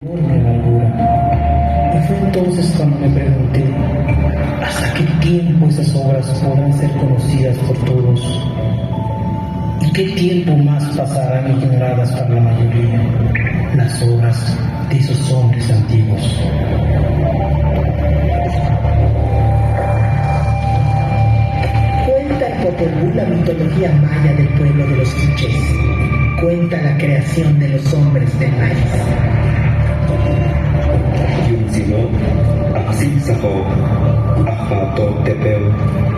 Enorme amargura. Y fue entonces cuando me pregunté, ¿hasta qué tiempo esas obras podrán ser conocidas por todos? ¿Y qué tiempo más pasarán ignoradas para la mayoría las obras de esos hombres antiguos? Cuenta el Popol Vuh la mitología maya del pueblo de los quichés. Cuenta la creación de los hombres del maíz. Yunziló, Axil Sajo, Ajato Tepeu,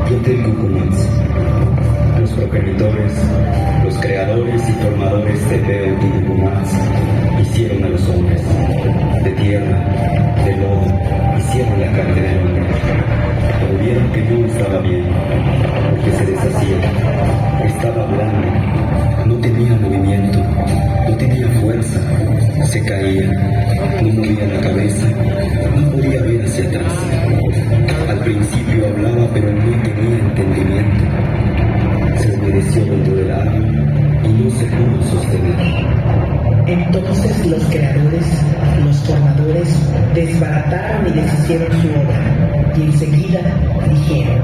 Yotel Cucumats. Los progenitores, los creadores y formadores Tepeu y Cucumats hicieron a los hombres. De tierra, de lodo, hicieron la carne del hombre. Pero vieron que no estaba bien, porque se deshacía, estaba blando, no tenía movimiento, no tenía fuerza, se caía, no movía la cabeza, no podía ver hacia atrás. Al principio hablaba, pero no tenía entendimiento. Se obedeció dentro del agua y no se pudo sostener. Entonces los creadores, los formadores, desbarataron y deshicieron su obra, y enseguida dijeron: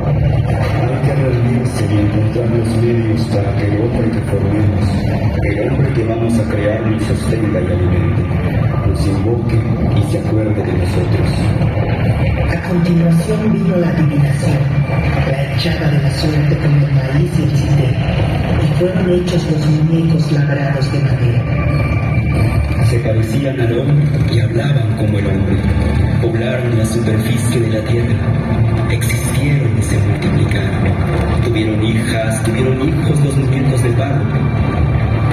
Hay que reunirse y encontrar los medios para que el hombre que formemos, el hombre que vamos a crear, nos sostenga y alimente, nos invoque y se acuerde de nosotros. A continuación vino la adivinación, la echada de la suerte con el maíz y el cité, y fueron hechos los muñecos labrados de madera. Se parecían al hombre y hablaban como el hombre. Poblaron la superficie de la tierra. Existieron y se multiplicaron. Tuvieron hijas, tuvieron hijos los muñecos de barro,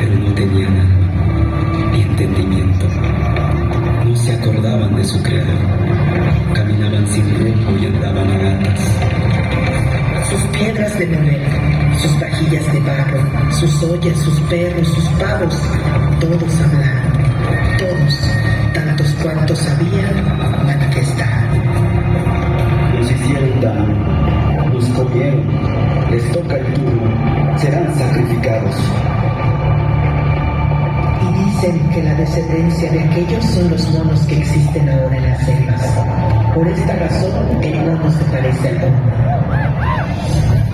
pero no tenían alma ni entendimiento. No se acordaban de su creador. Caminaban sin rumbo y andaban a gatas. Sus piedras de moler, sus vajillas de barro, sus ollas, sus perros, sus pavos, todos hablaron. Todos, tantos cuantos sabían, manifestaron. Nos hicieron daño, nos comieron, les toca el turno, serán sacrificados. Y dicen que la descendencia de aquellos son los monos que existen ahora en las selvas. Por esta razón, el mono se parece al hombre.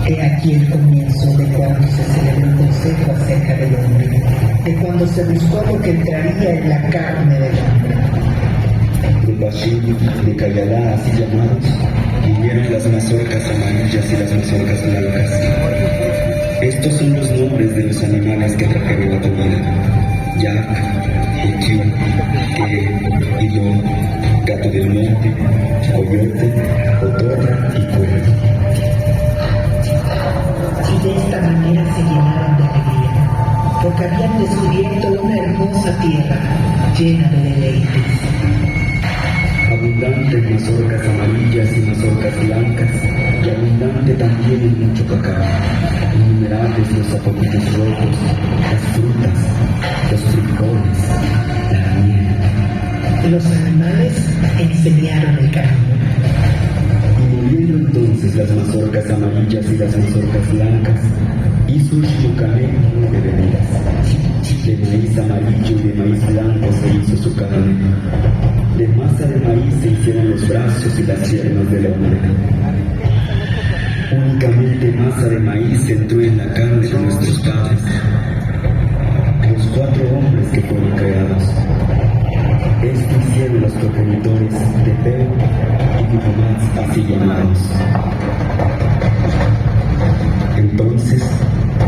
He aquí el comienzo de cuando se celebró un consejo acerca del hombre, de cuando se buscó lo que entraría en la carne del hombre. De Bashir, de Cayalá, así llamados, vinieron las mazorcas amarillas y las mazorcas blancas. Estos son los nombres de los animales que trajeron la comida: yak, equiu, que, hilo, gato del monte, coyote, cotorra y cuervo. Y de esta manera se llenaron de alegría, porque habían descubierto una hermosa tierra llena de deleites. Abundante en mazorcas amarillas y mazorcas blancas, y abundante también en mucho cacao. Innumerables los zapotitos rojos, las frutas, los frijoles, la miel. Los animales enseñaron el camino. Y moviendo entonces las mazorcas amarillas y las mazorcas blancas, hizo Shmukamé 9 bebidas. De maíz amarillo y de maíz blanco se hizo su carne. De masa de maíz se hicieron los brazos y las piernas del hombre. Únicamente masa de maíz entró en la carne de nuestros padres, los 4 hombres que fueron creados. Esto hicieron los progenitores de Peu y Cucumats, así llamados. Entonces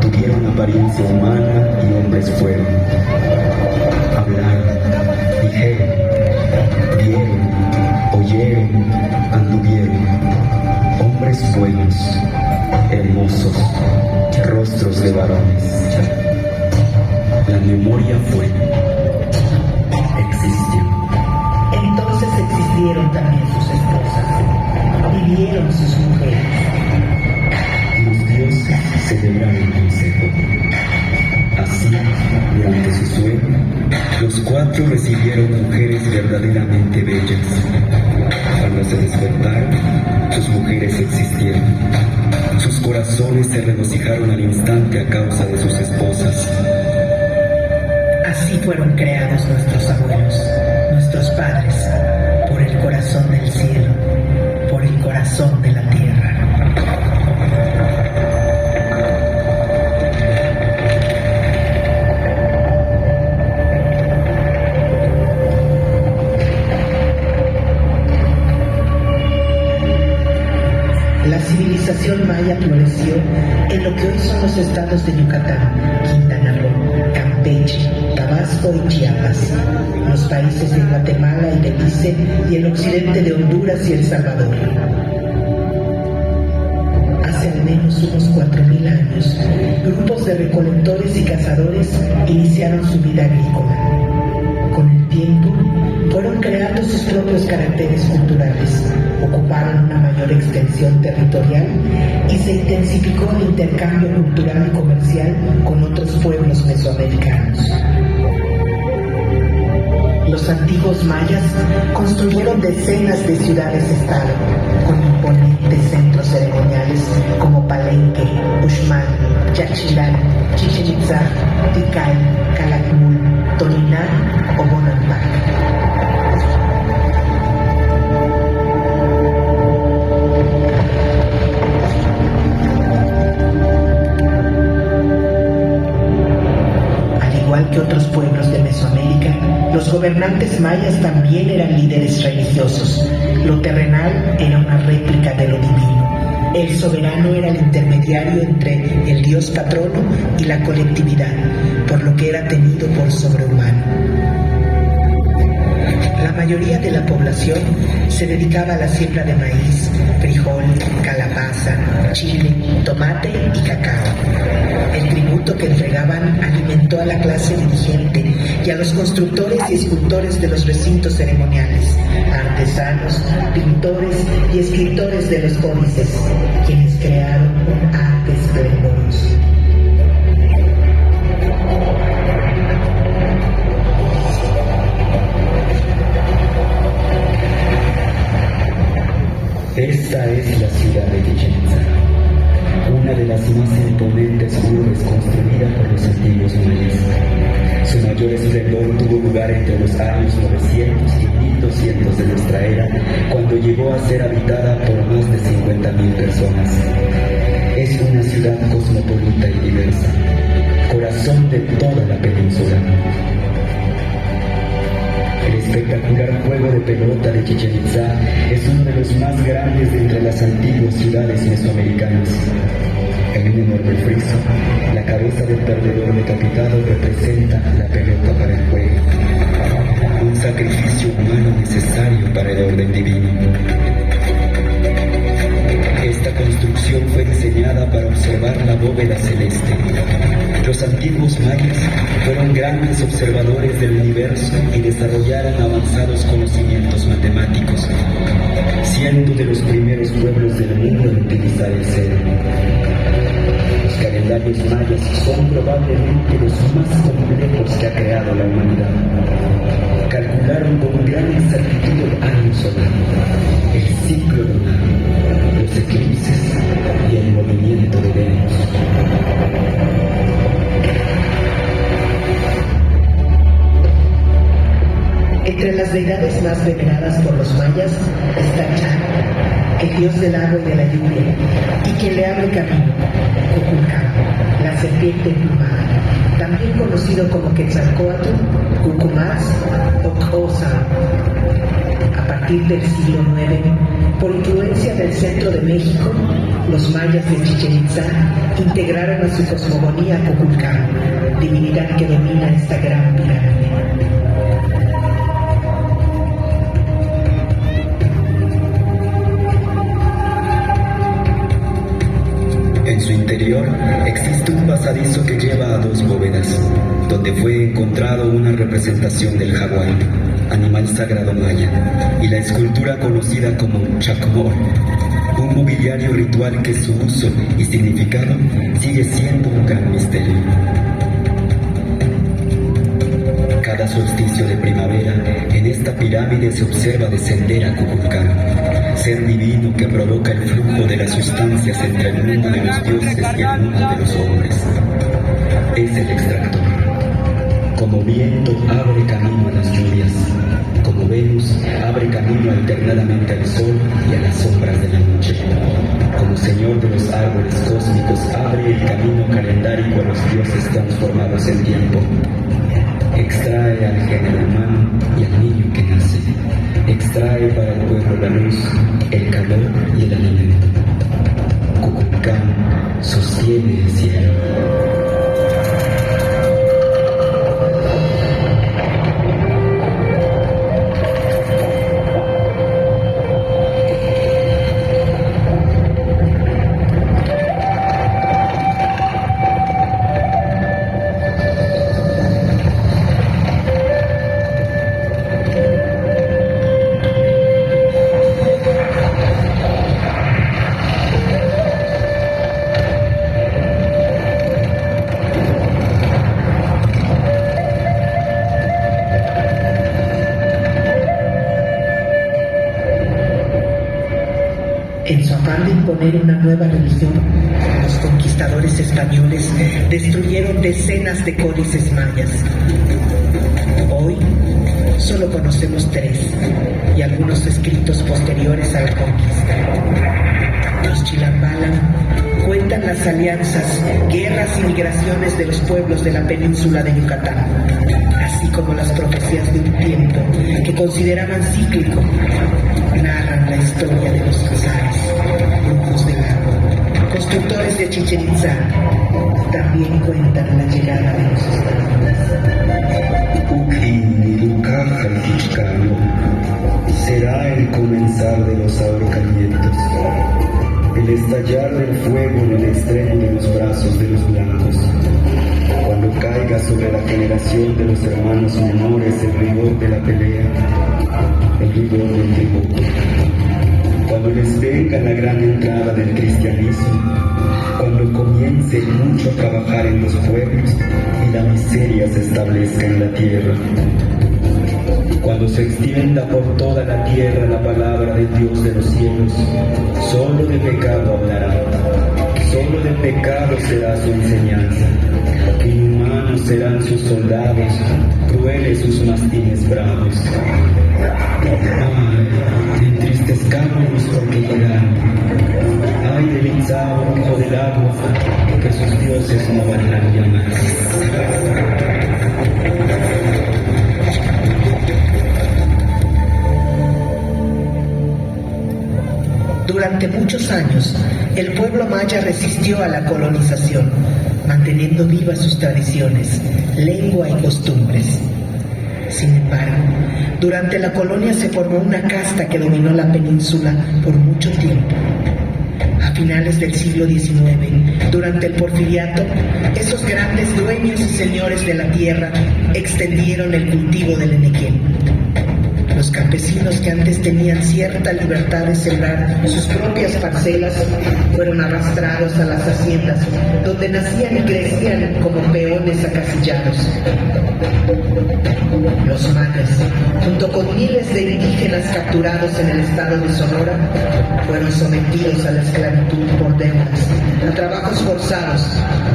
tuvieron apariencia humana y hombres fueron. Hablaron, dijeron, vieron, oyeron, anduvieron. Hombres buenos, hermosos, rostros de varones. La memoria fue, existió. Entonces existieron también sus esposas, vivieron sus mujeres. Los dioses celebraron el consejo. Así, durante su sueño, los 4 recibieron mujeres verdaderamente bellas. Cuando se despertaron, sus mujeres existieron. Sus corazones se regocijaron al instante a causa de sus esposas. Así fueron creados nuestros abuelos. civilización maya floreció en lo que hoy son los estados de Yucatán, Quintana Roo, Campeche, Tabasco y Chiapas, los países de Guatemala y Belice y el occidente de Honduras y El Salvador. Hace al menos unos 4.000 años, grupos de recolectores y cazadores iniciaron su vida agrícola. Con el tiempo, fueron creando sus propios caracteres culturales, ocuparon una mayor extensión territorial y se intensificó el intercambio cultural y comercial con otros pueblos mesoamericanos. Los antiguos mayas construyeron decenas de ciudades-estado con imponentes centros ceremoniales como Palenque, Uxmal, Yaxchilán, Chichén Itzá, Tikal, Calakmul, Tolinán o Bonampak. Al igual que otros pueblos de Mesoamérica, los gobernantes mayas también eran líderes religiosos. Lo terrenal era una réplica de lo divino. El soberano era el intermediario entre el dios patrono y la colectividad, por lo que era tenido por sobrehumano. La mayoría de la población se dedicaba a la siembra de maíz, frijol, calabaza, chile, tomate y cacao. El tributo que entregaban alimentó a la clase dirigente y a los constructores y escultores de los recintos ceremoniales, artesanos, pintores y escritores de los códices, quienes crearon un arte esplendoroso. Esta es la ciudad de Chichén Itzá, una de las más imponentes urbes construidas por los antiguos mayas. Su mayor esplendor tuvo lugar entre los años 900 y 1200 de nuestra era, cuando llegó a ser habitada por más de 50.000 personas. Es una ciudad cosmopolita y diversa, corazón de toda la península. El espectacular juego de pelota de Chichén Itzá es uno de los más grandes de entre las antiguas ciudades mesoamericanas. En un enorme friso, la cabeza del perdedor decapitado representa la pelota para el juego, un sacrificio humano necesario para el orden divino. Esta construcción fue diseñada para observar la bóveda celeste. Los antiguos mayas fueron grandes observadores del universo y desarrollaron avanzados conocimientos matemáticos, siendo de los primeros pueblos del mundo en utilizar el cero. Los calendarios mayas son probablemente los más complejos que ha creado la humanidad. Calcularon con gran exactitud el año solar, el ciclo lunar, los eclipses y el movimiento de Venus. Entre las deidades más veneradas por los mayas está Chan, el dios del agua y de la lluvia, y quien le abre camino, Cuculcán, la serpiente emplumada, también conocido como Quetzalcóatl, Cucumaz o Xhosa. A partir del siglo IX, por influencia del centro de México, los mayas de Chichén Itzá integraron a su cosmogonía Cuculcán, divinidad que domina esta gran pirámide. En su interior existe un pasadizo que lleva a dos bóvedas, donde fue encontrado una representación del jaguar, animal sagrado maya, y la escultura conocida como Chacmol, un mobiliario ritual que su uso y significado sigue siendo un gran misterio. Cada solsticio de primavera, en esta pirámide se observa descender a Cuculcán, ser divino que provoca el flujo de las sustancias entre el mundo de los dioses y el mundo de los hombres. Es el extractor. Como viento abre camino a las lluvias, como Venus abre camino alternadamente al sol y a las sombras de la noche. Como señor de los árboles cósmicos abre el camino calendárico a los dioses transformados en tiempo. Extrae al género humano y al niño que nace. Extrae para el pueblo la luz, el calor y el alimento. sostiene el cielo. En su afán de imponer una nueva religión, los conquistadores españoles destruyeron decenas de códices mayas. Hoy solo conocemos 3 y algunos escritos posteriores a la conquista. Los Chilambalam cuentan las alianzas, guerras y migraciones de los pueblos de la península de Yucatán, así como las profecías de un tiempo que consideraban cíclico. Narran la historia de los cazares, brujos del agua, constructores de Chichén Itzá. También cuentan la llegada de los españoles. Será el comenzar de los ahorcamientos, el estallar del fuego en el extremo de los brazos de los blancos, cuando caiga sobre la generación de los hermanos menores el rigor de la pelea, el rigor del tributo, cuando les venga la gran entrada del cristianismo, cuando comience mucho a trabajar en los pueblos y la miseria se establezca en la tierra, cuando se extienda por toda la tierra la palabra del Dios de los cielos, solo de pecado hablará, solo de pecado será su enseñanza, inhumanos serán sus soldados, crueles sus mastines bravos. Ay, entristezcámonos porque llegaron. Ay del Itzá, hijo del agua, que sus dioses no valdrán ya más. Durante muchos años, el pueblo maya resistió a la colonización, manteniendo vivas sus tradiciones, lengua y costumbres. Sin embargo, durante la colonia se formó una casta que dominó la península por mucho tiempo. A finales del siglo XIX, durante el Porfiriato, esos grandes dueños y señores de la tierra extendieron el cultivo del enequén. Los campesinos que antes tenían cierta libertad de sembrar sus propias parcelas fueron arrastrados a las haciendas, donde nacían y crecían como peones acasillados. Los mayas, junto con miles de indígenas capturados en el estado de Sonora, fueron sometidos a la esclavitud por deudas, a trabajos forzados,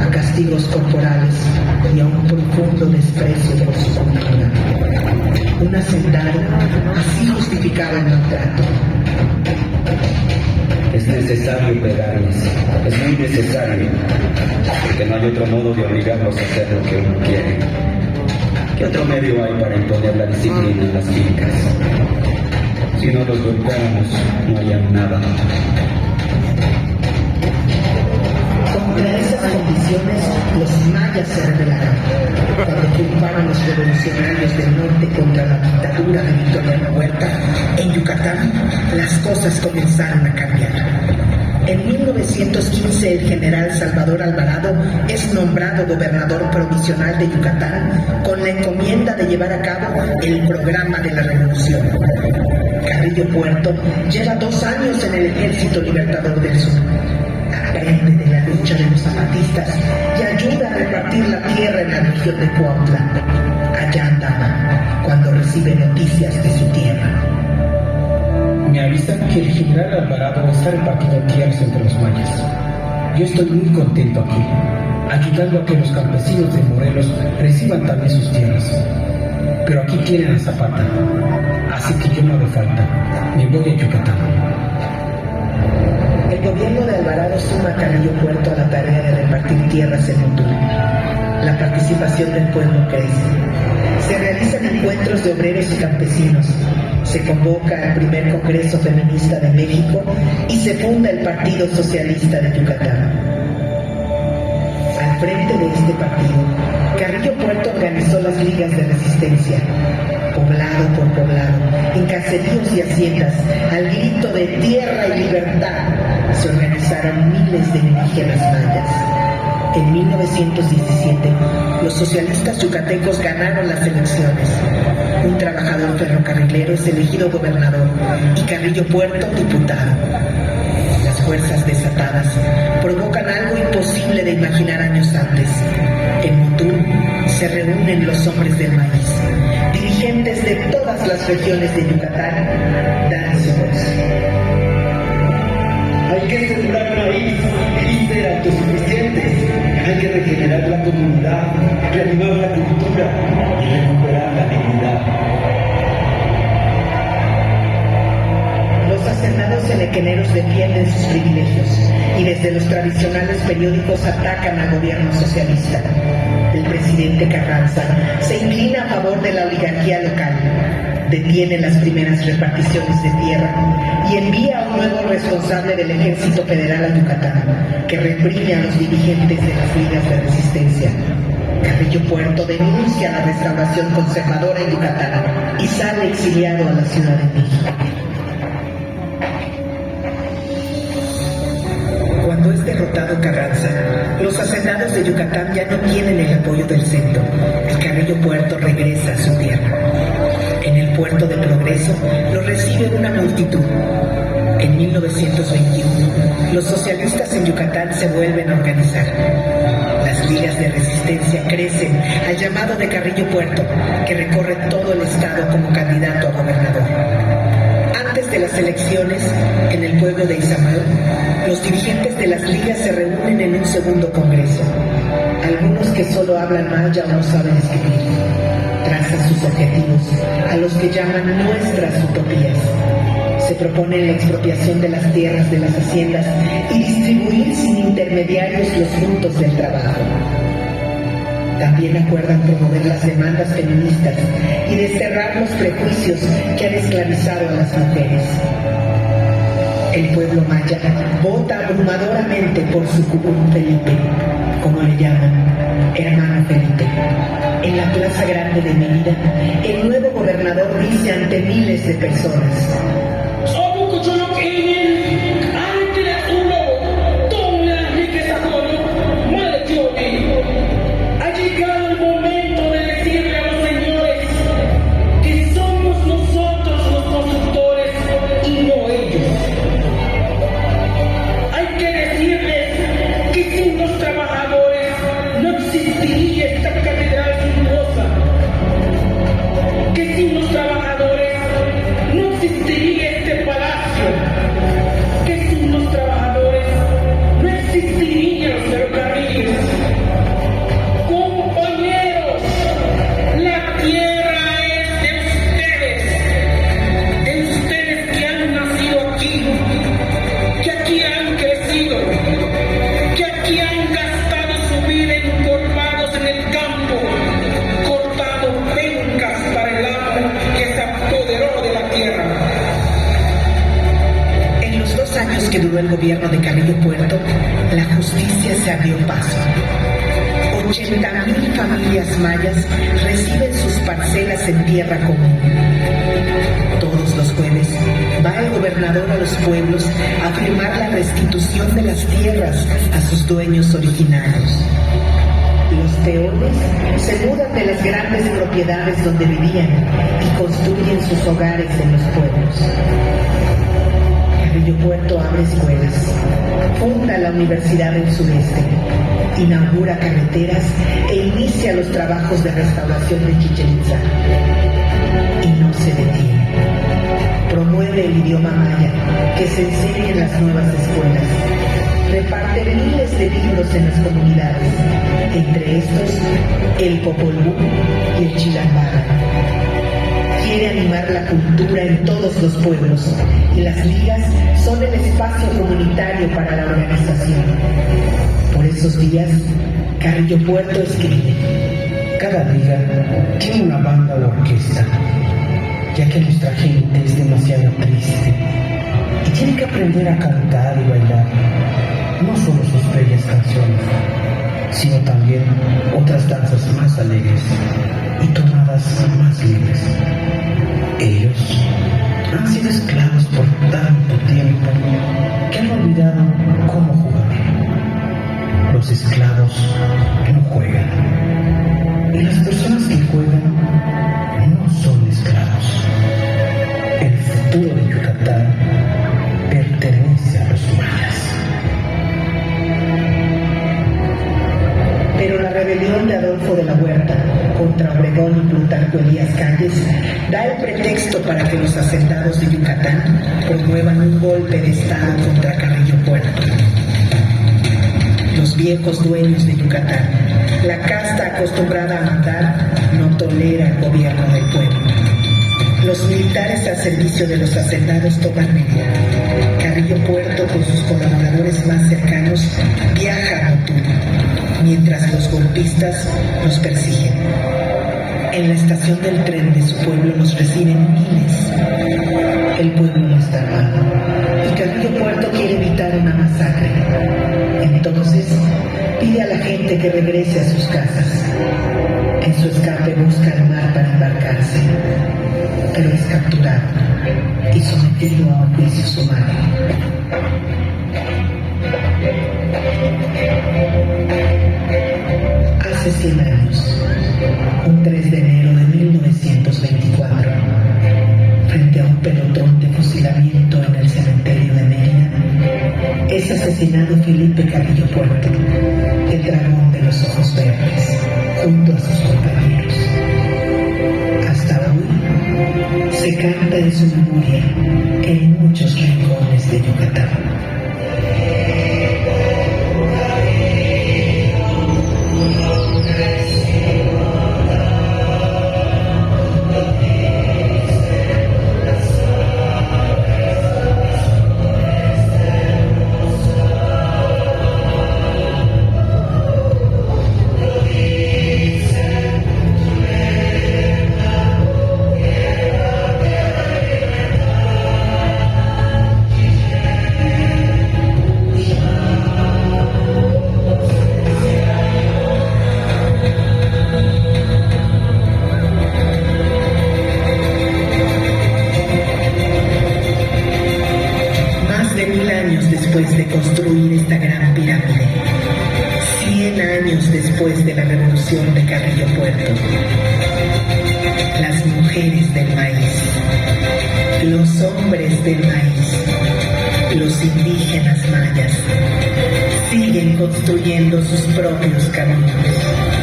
a castigos corporales y a un profundo desprecio por su cultura. Un hacendado así justificaba el maltrato. Es necesario pegarles, es muy necesario, porque no hay otro modo de obligarlos a hacer lo que uno quiere. ¿Qué otro medio hay para imponer la disciplina en las fincas? Si no los golpeamos, no harían nada. Contra esas condiciones, los mayas se rebelaron. Cuando triunfaron los revolucionarios del norte contra la dictadura de Victoriano Huerta, en Yucatán las cosas comenzaron a cambiar. En 1915 el general Salvador Alvarado es nombrado gobernador provisional de Yucatán con la encomienda de llevar a cabo el programa de la revolución. Carrillo Puerto lleva 2 años en el Ejército Libertador del Sur. Aprende de la lucha de los zapatistas y ayuda a repartir la tierra en la región de Cuautla. Allá andaba cuando recibe noticias de su tierra. Me avisan que el general Alvarado está repartiendo tierras entre los mayas. Yo estoy muy contento aquí, ayudando a que los campesinos de Morelos reciban también sus tierras. Pero aquí tienen a Zapata, así que yo no hago falta. Me voy a Yucatán. El gobierno de Alvarado suma a Carrillo Puerto a la tarea de repartir tierras en Motul. La participación del pueblo crece. Se realizan encuentros de obreros y campesinos. Se convoca al primer Congreso Feminista de México y se funda el Partido Socialista de Yucatán. frente de este partido, Carrillo Puerto organizó las ligas de resistencia. Poblado por poblado, en caseríos y haciendas, al grito de tierra y libertad, se organizaron miles de indígenas mayas. En 1917, los socialistas yucatecos ganaron las elecciones. Un trabajador ferrocarrilero es elegido gobernador y Carrillo Puerto diputado. Las fuerzas desatadas provocan algo imposible de imaginar años antes. En Motul se reúnen los hombres del maíz. Dirigentes de todas las regiones de Yucatán dan su voz. Hay que sembrar maíz y ser autosuficientes. Hay que regenerar la comunidad, reanivar la cultura y recuperar la dignidad. Los hacendados enequeneros defienden sus privilegios y desde los tradicionales periódicos atacan al gobierno socialista. El presidente Carranza se inclina a favor de la oligarquía local, detiene las primeras reparticiones de tierra y envía a un nuevo responsable del Ejército Federal a Yucatán, que reprime a los dirigentes de las ligas de resistencia. Carrillo Puerto denuncia la restauración conservadora en Yucatán y sale exiliado a la Ciudad de México. Cuando es derrotado Carranza, los hacendados de Yucatán ya no tienen el apoyo del centro y Carrillo Puerto regresa a su tierra. En el puerto de Progreso lo recibe una multitud. En 1921, los socialistas en Yucatán se vuelven a organizar. Las ligas de resistencia crecen al llamado de Carrillo Puerto, que recorre todo el estado como candidato a gobernador. Antes de las elecciones, en el pueblo de Izamal, los dirigentes de las ligas se reúnen en un segundo congreso. Algunos que solo hablan maya o no saben escribir trazan sus objetivos, a los que llaman nuestras utopías. Se propone la expropiación de las tierras de las haciendas y distribuir sin intermediarios los frutos del trabajo. También acuerdan promover las demandas feministas y desterrar los prejuicios que han esclavizado a las mujeres. El pueblo maya vota abrumadoramente por su cubún Felipe, como le llaman, hermano Felipe. En la Plaza Grande de Mérida, el nuevo gobernador dice ante miles de personas: ha llegado el momento de decirle a los señores que somos nosotros los constructores y no ellos. Hay que decirles que sin los trabajadores no existiría esta catedral suntuosa, que sin los trabajadores no existiría este palacio, que sin los trabajadores no existirían los ferrocarriles. Compañeros, la tierra es de ustedes que han nacido aquí, que aquí han crecido, que aquí han gastado su vida encorvados en el campo, cortado pencas para el amo que se apoderó de la tierra. En los 2 años que duró el gobierno de Carrillo Puerto, la justicia se abrió paso. 80,000 familias mayas reciben sus parcelas en tierra común. Todos los jueves va el gobernador a los pueblos a firmar la restitución de las tierras a sus dueños originarios. Los peones se mudan de las grandes propiedades donde vivían y construyen sus hogares en los pueblos. Carrillo Puerto abre escuelas, funda la Universidad del Sureste, inaugura carreteras e inicia los trabajos de restauración de Chichén Itzá. Y no se detiene. Promueve el idioma maya, que se enseñe en las nuevas escuelas. Reparte miles de libros en las comunidades, entre estos el Popol Vuh y el Chilambara. Quiere animar la cultura en todos los pueblos y las ligas son el espacio comunitario para la organización. Por esos días, Carrillo Puerto escribe: cada liga tiene una banda o orquesta, ya que nuestra gente es demasiado triste y tiene que aprender a cantar y bailar, no solo sus bellas canciones. sino también otras danzas más alegres y tonadas más libres. Ellos han sido esclavos por tanto tiempo que han olvidado cómo jugar. Los esclavos no juegan, y las personas que juegan no son esclavos. El futuro de Yucatán pertenece a los mayas. Pero la rebelión de Adolfo de la Huerta contra Obregón y Plutarco Elías Calles da el pretexto para que los hacendados de Yucatán promuevan un golpe de Estado contra Carrillo Puerto. Los viejos dueños de Yucatán, la casta acostumbrada a mandar, no tolera el gobierno del pueblo. Los militares al servicio de los hacendados toman medida. Carrillo Puerto, con sus colaboradores más cercanos, viaja a Motul, mientras los golpistas los persiguen. En la estación del tren de su pueblo los reciben miles. El pueblo no está armado y Carrillo Puerto quiere evitar una masacre. Entonces pide a la gente que regrese a sus casas. En su escape busca el mar para embarcarse, pero es capturado y sometido a un juicio sumario. Hace 100 años, un 3 de enero de 1924, frente a un pelotón de fusilamiento en el cementerio de Mérida, es asesinado Felipe Carrillo Puerto, el dragón de los ojos verdes, junto a sus compañeros. Hasta hoy se canta en su memoria en muchos rincones de Yucatán. Después de construir esta gran pirámide, 100 años después de la revolución de Carrillo Puerto, las mujeres del maíz, los hombres del maíz, los indígenas mayas siguen construyendo sus propios caminos.